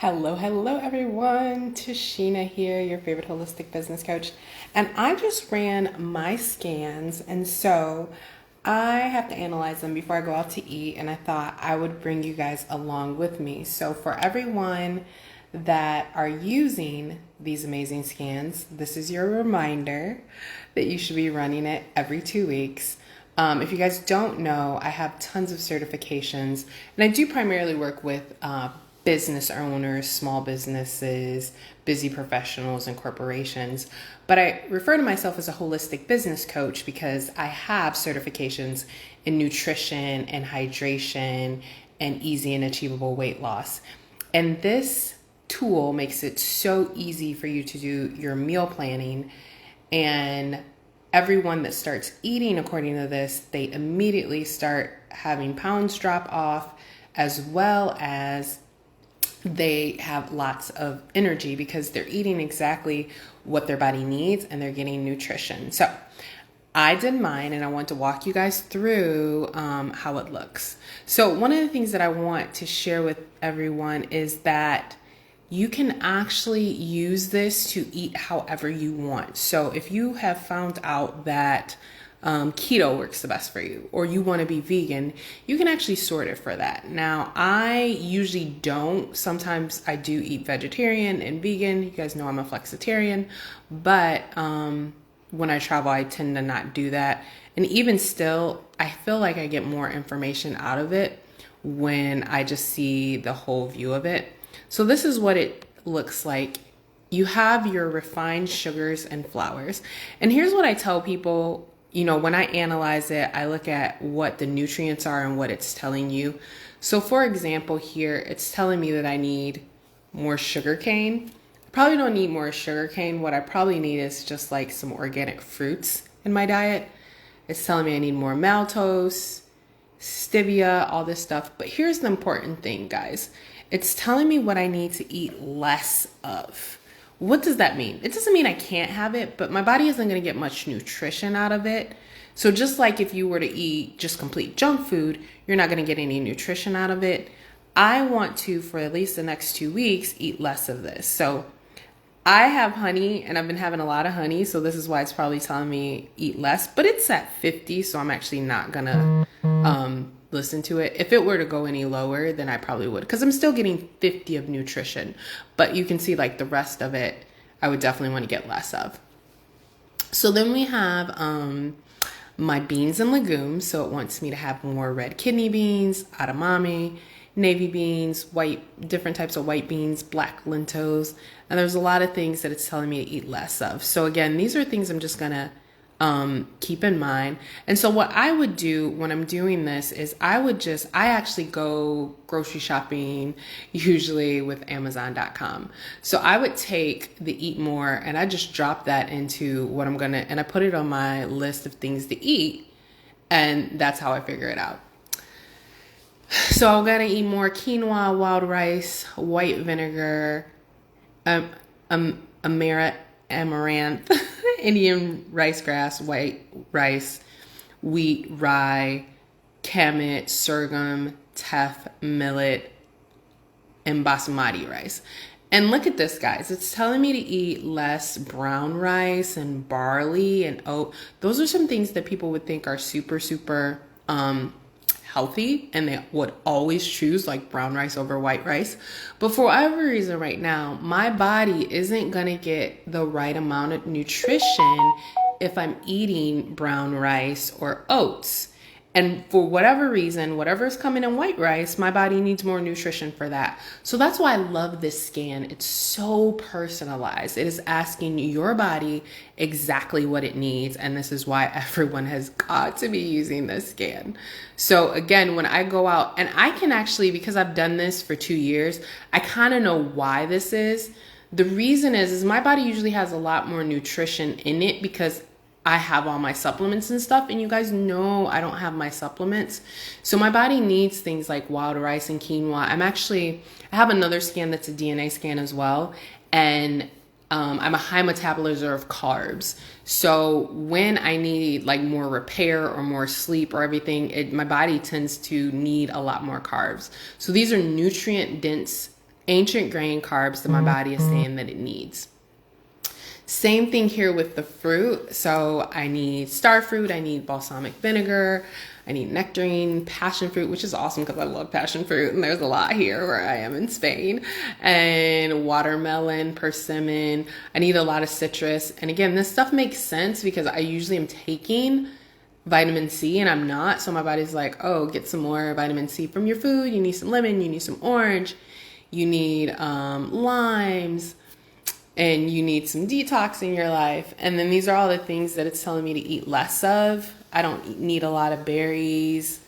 Hello everyone. Tashina here, your favorite holistic business coach. And I just ran my scans, and so I have to analyze them before I go out to eat, and I thought I would bring you guys along with me. So for everyone that are using these amazing scans, this is your reminder that you should be running it every 2 weeks. If you guys don't know, I have tons of certifications, and I do primarily work with business owners, small businesses, busy professionals, and corporations. But I refer to myself as a holistic business coach because I have certifications in nutrition and hydration and easy and achievable weight loss. And this tool makes it so easy for you to do your meal planning, and everyone that starts eating according to this, they immediately start having pounds drop off, as well as they have lots of energy because they're eating exactly what their body needs and they're getting nutrition. So I did mine, and I want to walk you guys through how it looks. So one of the things that I want to share with everyone is that you can actually use this to eat however you want. So if you have found out that keto works the best for you, or you want to be vegan, you can actually sort it for that. Now, I usually don't. Sometimes I do eat vegetarian and vegan. You guys know I'm a flexitarian, but when I travel, I tend to not do that. And even still, I feel like I get more information out of it when I just see the whole view of it. So this is what it looks like. You have your refined sugars and flours. And here's what I tell people. You know, when I analyze it, I look at what the nutrients are and what it's telling you. So for example, here, it's telling me that I need more sugar cane. I probably don't need more sugar cane. What I probably need is just like some organic fruits in my diet. It's telling me I need more maltose, stevia, all this stuff. But here's the important thing, guys. It's telling me what I need to eat less of. What does that mean? It doesn't mean I can't have it, but my body isn't going to get much nutrition out of it. So just like if you were to eat just complete junk food, you're not going to get any nutrition out of it. I want to, for at least the next 2 weeks, eat less of this. So I have honey, and I've been having a lot of honey. So this is why it's probably telling me eat less, but it's at 50. So I'm actually not going to listen to it. If it were to go any lower, then I probably would, because I'm still getting 50 of nutrition. But you can see like the rest of it, I would definitely want to get less of. So then we have my beans and legumes. So it wants me to have more red kidney beans, edamame, navy beans, different types of white beans, black lentils. And there's a lot of things that it's telling me to eat less of. So again, these are things I'm just going to keep in mind. And so what I would do when I'm doing this is I actually go grocery shopping usually with Amazon.com. So I would take the eat more and I just drop that into what and I put it on my list of things to eat. And that's how I figure it out. So I'm going to eat more quinoa, wild rice, white vinegar, amaranth, Indian rice grass, white rice, wheat, rye, kamut, sorghum, teff, millet, and basmati rice. And look at this, guys. It's telling me to eat less brown rice and barley and oat. Those are some things that people would think are super, super healthy, and they would always choose like brown rice over white rice. But for whatever reason right now, my body isn't going to get the right amount of nutrition if I'm eating brown rice or oats. And for whatever reason, whatever's coming in white rice, my body needs more nutrition for that. So that's why I love this scan. It's so personalized. It is asking your body exactly what it needs. And this is why everyone has got to be using this scan. So again, when I go out, and I can actually, because I've done this for 2 years, I kind of know why this is. The reason is my body usually has a lot more nutrition in it because I have all my supplements and stuff, and you guys know I don't have my supplements. So my body needs things like wild rice and quinoa. I have another scan that's a DNA scan as well. And I'm a high metabolizer of carbs. So when I need like more repair or more sleep or everything, my body tends to need a lot more carbs. So these are nutrient dense ancient grain carbs that my body is saying that it needs. Same thing here with the fruit. So I need star fruit, I need balsamic vinegar, I need nectarine, passion fruit, which is awesome because I love passion fruit and there's a lot here where I am in Spain, and watermelon, persimmon. I need a lot of citrus. And again, this stuff makes sense because I usually am taking vitamin C and I'm not. So my body's like, oh, get some more vitamin C from your food. You need some lemon, you need some orange, you need limes, and you need some detox in your life. And then these are all the things that it's telling me to eat less of. I don't need a lot of berries,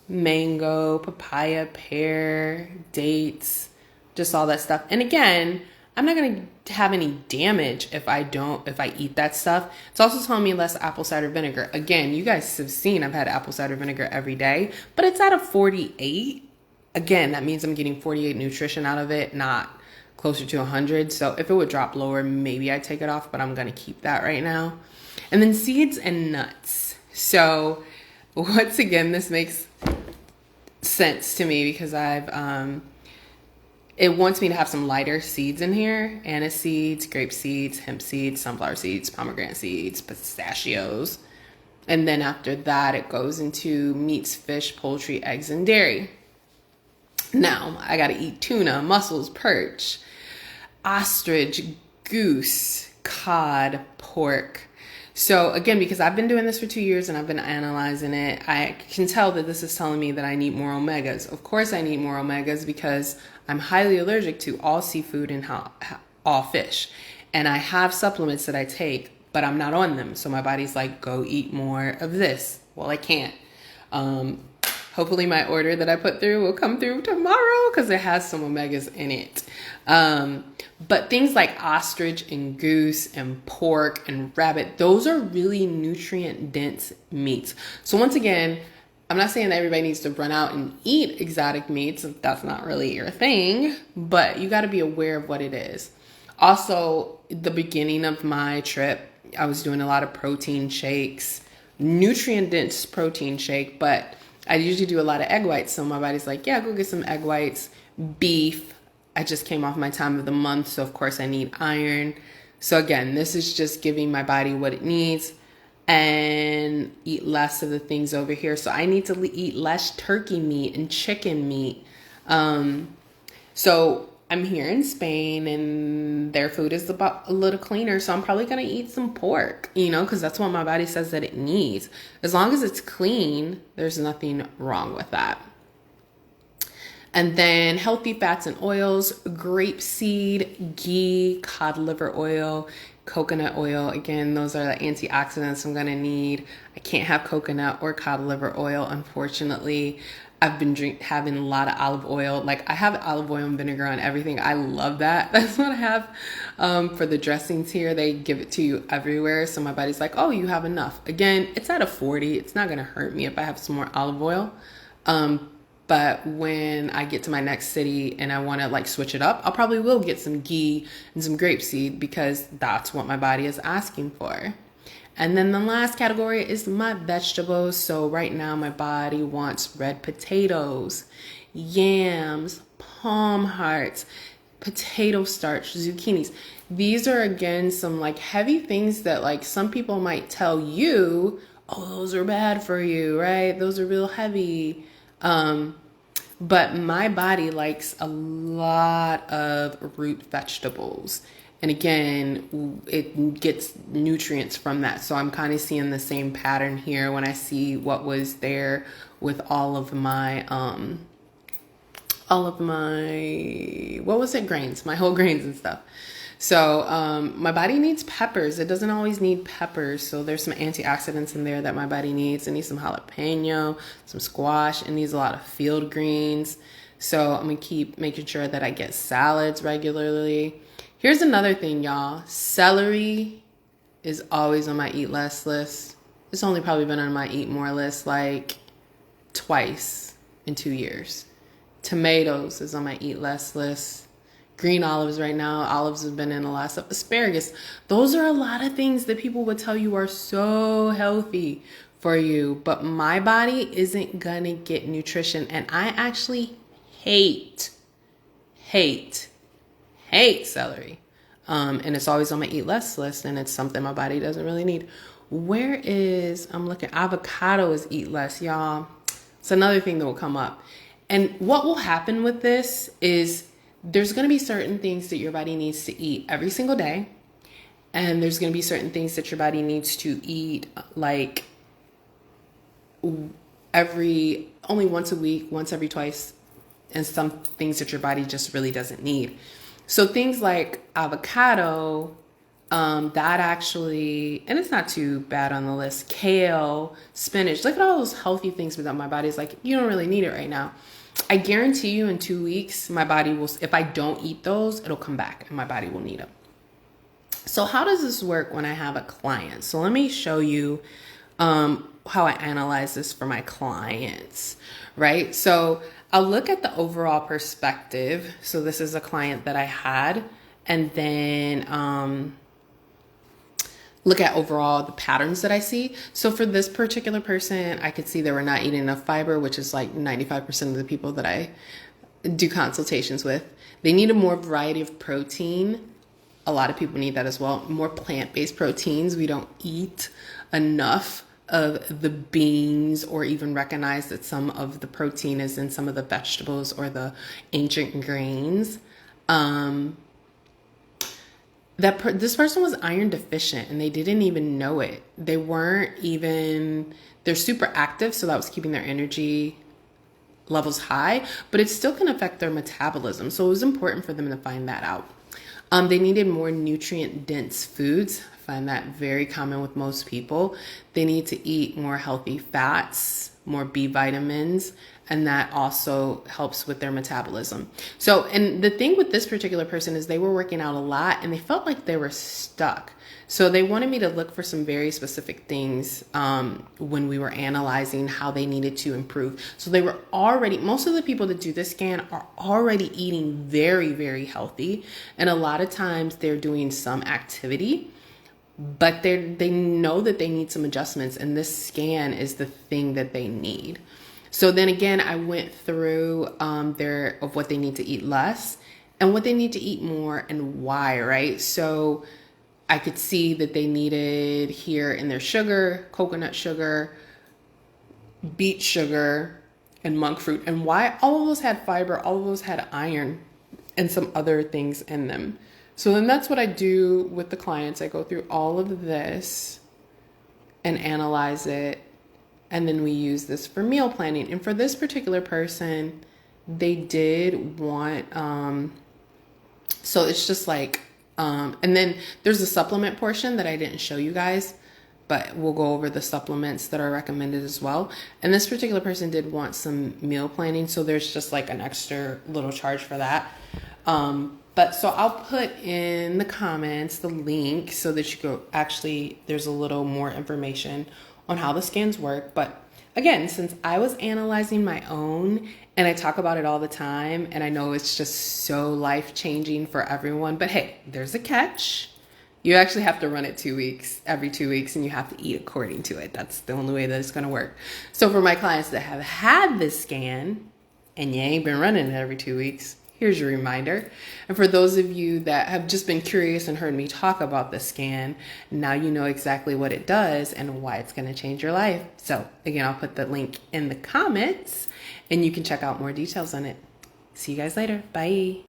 mango, papaya, pear, dates, just all that stuff. And again, I'm not going to have any damage if I eat that stuff. It's also telling me less apple cider vinegar. Again, you guys have seen I've had apple cider vinegar every day, but it's at a 48. Again, that means I'm getting 48 nutrition out of it, not closer to 100. So if it would drop lower, maybe I'd take it off, but I'm going to keep that right now. And then seeds and nuts. So once again, this makes sense to me because it wants me to have some lighter seeds in here. Anise seeds, grape seeds, hemp seeds, sunflower seeds, pomegranate seeds, pistachios. And then after that, it goes into meats, fish, poultry, eggs, and dairy. Now, I got to eat tuna, mussels, perch, ostrich, goose, cod, pork. So again, because I've been doing this for 2 years and I've been analyzing it, I can tell that this is telling me that I need more omegas. Of course I need more omegas because I'm highly allergic to all seafood and all fish. And I have supplements that I take, but I'm not on them. So my body's like, go eat more of this. Well, I can't. Hopefully my order that I put through will come through tomorrow because it has some omegas in it. But things like ostrich and goose and pork and rabbit, those are really nutrient dense meats. So once again, I'm not saying that everybody needs to run out and eat exotic meats if that's not really your thing, but you got to be aware of what it is. Also, the beginning of my trip, I was doing a lot of protein shakes, nutrient dense protein shake, but I usually do a lot of egg whites. So my body's like, yeah, go get some egg whites, beef. I just came off my time of the month. So of course I need iron. So again, this is just giving my body what it needs and eat less of the things over here. So I need to eat less turkey meat and chicken meat. So I'm here in Spain and their food is about a little cleaner. So I'm probably going to eat some pork, because that's what my body says that it needs. As long as it's clean, there's nothing wrong with that. And then healthy fats and oils, grapeseed, ghee, cod liver oil, coconut oil. Again, those are the antioxidants I'm going to need. I can't have coconut or cod liver oil, unfortunately. I've been having a lot of olive oil. Like I have olive oil and vinegar on everything. I love that. That's what I have for the dressings here. They give it to you everywhere. So my body's like, oh, you have enough. Again, it's at a 40. It's not going to hurt me if I have some more olive oil. But when I get to my next city and I want to switch it up, I'll probably will get some ghee and some grapeseed because that's what my body is asking for. And then the last category is my vegetables. So right now my body wants red potatoes, yams, palm hearts, potato starch, zucchinis. These are again some heavy things that some people might tell you, oh, those are bad for you, right? Those are real heavy. But my body likes a lot of root vegetables. And again, it gets nutrients from that. So I'm kind of seeing the same pattern here when I see what was there with all of my grains, my whole grains and stuff. So my body needs peppers. It doesn't always need peppers. So there's some antioxidants in there that my body needs. It needs some jalapeno, some squash. It needs a lot of field greens. So I'm going to keep making sure that I get salads regularly. Here's another thing, y'all. Celery is always on my eat less list. It's only probably been on my eat more list twice in 2 years. Tomatoes is on my eat less list. Green olives right now. Olives have been in a lot of stuff. Asparagus. Those are a lot of things that people would tell you are so healthy for you. But my body isn't going to get nutrition. And I actually hate hate celery. And it's always on my eat less list, and it's something my body doesn't really need. I'm looking, avocado is eat less, y'all. It's another thing that will come up. And what will happen with this is there's going to be certain things that your body needs to eat every single day. And there's going to be certain things that your body needs to eat like only once a week, once every twice, and some things that your body just really doesn't need. So things like avocado, that actually, and it's not too bad on the list, kale, spinach, look at all those healthy things that my body's like, you don't really need it right now. I guarantee you in 2 weeks, my body will, if I don't eat those, it'll come back and my body will need them. So how does this work when I have a client? So let me show you how I analyze this for my clients, right? So I'll look at the overall perspective. So this is a client that I had, and then look at overall the patterns that I see. So for this particular person, I could see they were not eating enough fiber, which is like 95% of the people that I do consultations with. They need a more variety of protein. A lot of people need that as well. More plant-based proteins. We don't eat enough of the beans or even recognize that some of the protein is in some of the vegetables or the ancient grains. This person was iron deficient and they didn't even know it. They're super active, so that was keeping their energy levels high, but it still can affect their metabolism. So it was important for them to find that out. They needed more nutrient dense foods. I find that very common with most people. They need to eat more healthy fats, more B vitamins, and that also helps with their metabolism. So, and the thing with this particular person is they were working out a lot and they felt like they were stuck. So they wanted me to look for some very specific things when we were analyzing how they needed to improve. So they were most of the people that do this scan are already eating very, very healthy. And a lot of times they're doing some activity, but they know that they need some adjustments. And this scan is the thing that they need. So then again, I went through of what they need to eat less and what they need to eat more and why, right? So I could see that they needed here in their sugar, coconut sugar, beet sugar, and monk fruit. And why all of those had fiber, all of those had iron and some other things in them. So then that's what I do with the clients. I go through all of this and analyze it. And then we use this for meal planning. And for this particular person, they did want, so it's just like, and then there's a supplement portion that I didn't show you guys, but we'll go over the supplements that are recommended as well. And this particular person did want some meal planning. So there's just like an extra little charge for that. But so I'll put in the comments the link so that you go, actually, there's a little more information on how the scans work. But again, since I was analyzing my own and I talk about it all the time, and I know it's just so life-changing for everyone, but hey, there's a catch. You actually have to run it every 2 weeks, and you have to eat according to it. That's the only way that it's going to work. So for my clients that have had this scan and you ain't been running it every 2 weeks, here's your reminder. And for those of you that have just been curious and heard me talk about the scan, now you know exactly what it does and why it's going to change your life. So again, I'll put the link in the comments and you can check out more details on it. See you guys later. Bye.